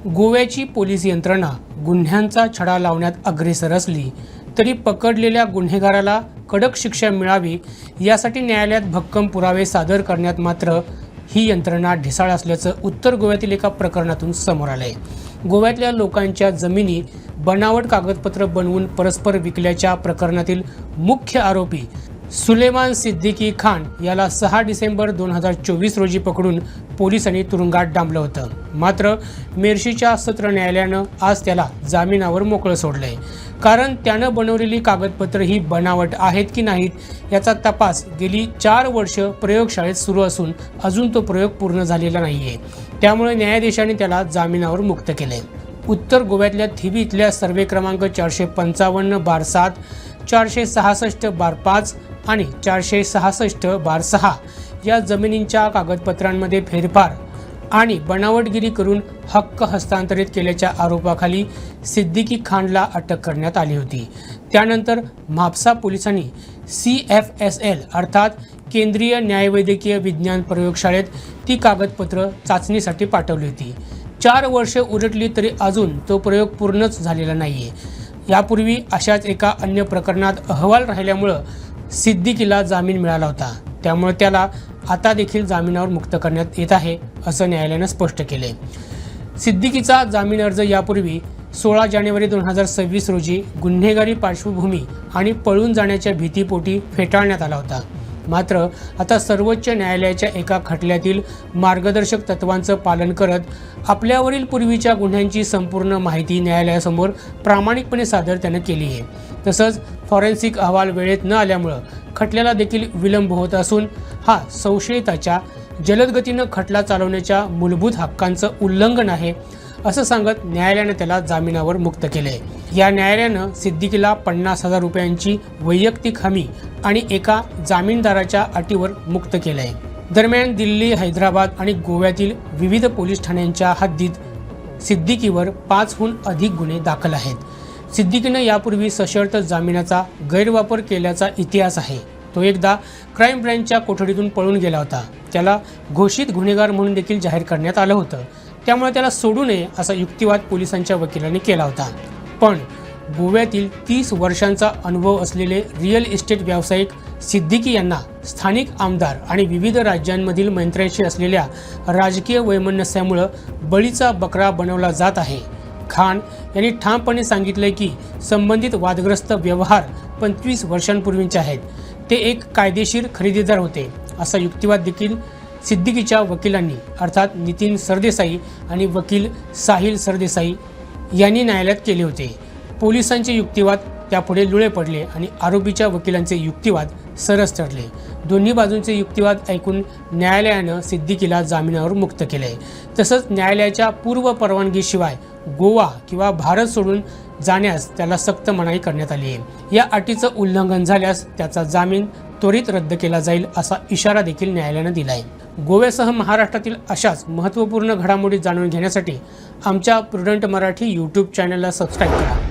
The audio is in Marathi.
गोव्याची पोलीस यंत्रणा गुन्ह्यांचा छडा लावण्यात अग्रेसर असली तरी पकडलेल्या गुन्हेगाराला कडक शिक्षा मिळावी यासाठी न्यायालयात भक्कम पुरावे सादर करण्यात मात्र ही यंत्रणा ढिसाळ असल्याचं उत्तर गोव्यातील एका प्रकरणातून समोर आलंय। गोव्यातल्या लोकांच्या जमिनी बनावट कागदपत्र बनवून परस्पर विकल्याच्या प्रकरणातील मुख्य आरोपी सुलेमान सिद्दीकी खान याला 6 डिसेंबर 2024 रोजी पकडून पोलिसांनी तुरुंगात डांबलं होतं। मात्र मेर्शीच्या सत्र न्यायालयानं आज त्याला जामिनावर मोकळं सोडलंय, कारण त्यानं बनवलेली कागदपत्र ही बनावट आहेत की नाहीत याचा तपास गेली 4 वर्ष प्रयोगशाळेत सुरू असून अजून तो प्रयोग पूर्ण झालेला नाहीये। त्यामुळे न्यायाधीशाने त्याला जामिनावर मुक्त केले। उत्तर गोव्यातल्या थिवी इथल्या सर्वे क्रमांक 455/7, 466/5 आणि 466/6 या जमिनींच्या कागदपत्रांमध्ये फेरफार आणि बनावटगिरी करून हक्क हस्तांतरित केल्याच्या आरोपाखाली सिद्दीकी खानला अटक करण्यात आली होती। त्यानंतर म्हापसा पोलिसांनी CFSL अर्थात केंद्रीय न्यायवैद्यकीय विज्ञान प्रयोगशाळेत ती कागदपत्र चाचणीसाठी पाठवली होती। 4 वर्ष उलटली तरी अजून तो प्रयोग पूर्णच झालेला नाहीये। यापूर्वी अशाच एका अन्य प्रकरणात अहवाल राहिल्यामुळे सिद्दीकीला जामीन मिळाला होता, त्यामुळे त्याला आता देखील जामिनावर मुक्त करण्यात येत आहे असं न्यायालयानं स्पष्ट केले। सिद्दीकीचा जामीन अर्ज यापूर्वी 16 जानेवारी 2026 रोजी गुन्हेगारी पार्श्वभूमी आणि पळून जाण्याच्या भीतीपोटी फेटाळण्यात आला होता। मात्र आता सर्वोच्च न्यायालयाच्या एका खटल्यातील मार्गदर्शक तत्वांचं पालन करत आपल्यावरील पूर्वीच्या गुन्ह्यांची संपूर्ण माहिती न्यायालयासमोर प्रामाणिकपणे सादर त्यानं केली आहे। तसंच फॉरेन्सिक अहवाल वेळेत न आल्यामुळं खटल्याला देखील विलंब होत असून हा संशयिताच्या जलद गतीनं खटला चालवण्याच्या मूलभूत हक्कांचं उल्लंघन आहे असं सांगत न्यायालयानं त्याला जामिनावर मुक्त केले। या न्यायालयानं सिद्दीकीला 50,000 रुपयांची वैयक्तिक हमी आणि एका जामीनदाराच्या अटीवर मुक्त केलंय। दरम्यान दिल्ली, हैदराबाद आणि गोव्यातील विविध पोलीस ठाण्यांच्या हद्दीत सिद्दीकीवर 5हून अधिक गुन्हे दाखल आहेत। सिद्दीकीनं यापूर्वी सशर्त जामिनाचा गैरवापर केल्याचा इतिहास आहे। तो एकदा क्राईम ब्रँचच्या कोठडीतून पळून गेला होता। त्याला घोषित गुन्हेगार म्हणून देखील जाहीर करण्यात आलं होतं, त्यामुळे त्याला सोडू नये असा युक्तिवाद पोलिसांच्या वकिलांनी केला होता। पण गोव्यातील 30 वर्षांचा अनुभव असलेले रिअल इस्टेट व्यावसायिक सिद्दीकी यांना स्थानिक आमदार आणि विविध राज्यांमधील मंत्र्यांशी असलेल्या राजकीय वैमनस्यामुळे बळीचा बकरा बनवला जात आहे। खान यांनी ठामपणे सांगितले की संबंधित वादग्रस्त व्यवहार 25 वर्षांपूर्वीचे आहेत। ते एक कायदेशीर खरेदीदार होते असा युक्तिवाद देखील सिद्दीकीच्या वकिलांनी अर्थात नितीन सरदेसाई आणि वकील साहिल सरदेसाई यांनी न्यायालयात केले होते। पोलिसांचे युक्तिवाद त्यापुढे लुळे पडले आणि आरोपीच्या वकिलांचे युक्तिवाद सरस ठरले। दोन्ही बाजूंचे युक्तिवाद ऐकून न्यायालयानं सिद्दीकीला जामिनावर मुक्त केले। तसंच न्यायालयाच्या पूर्व परवानगीशिवाय गोवा किंवा भारत सोडून जाण्यास त्याला सक्त मनाई करण्यात आली आहे। या अटीचं उल्लंघन झाल्यास त्याचा जामीन त्वरित रद्द केला जाईल असा इशारा देखील न्यायालयानं दिलाय। गोव्यासह महाराष्ट्रातील अशाच महत्त्वपूर्ण घडामोडी जाणून घेण्यासाठी आमच्या प्रुडंट मराठी YouTube चॅनलला सबस्क्राईब करा।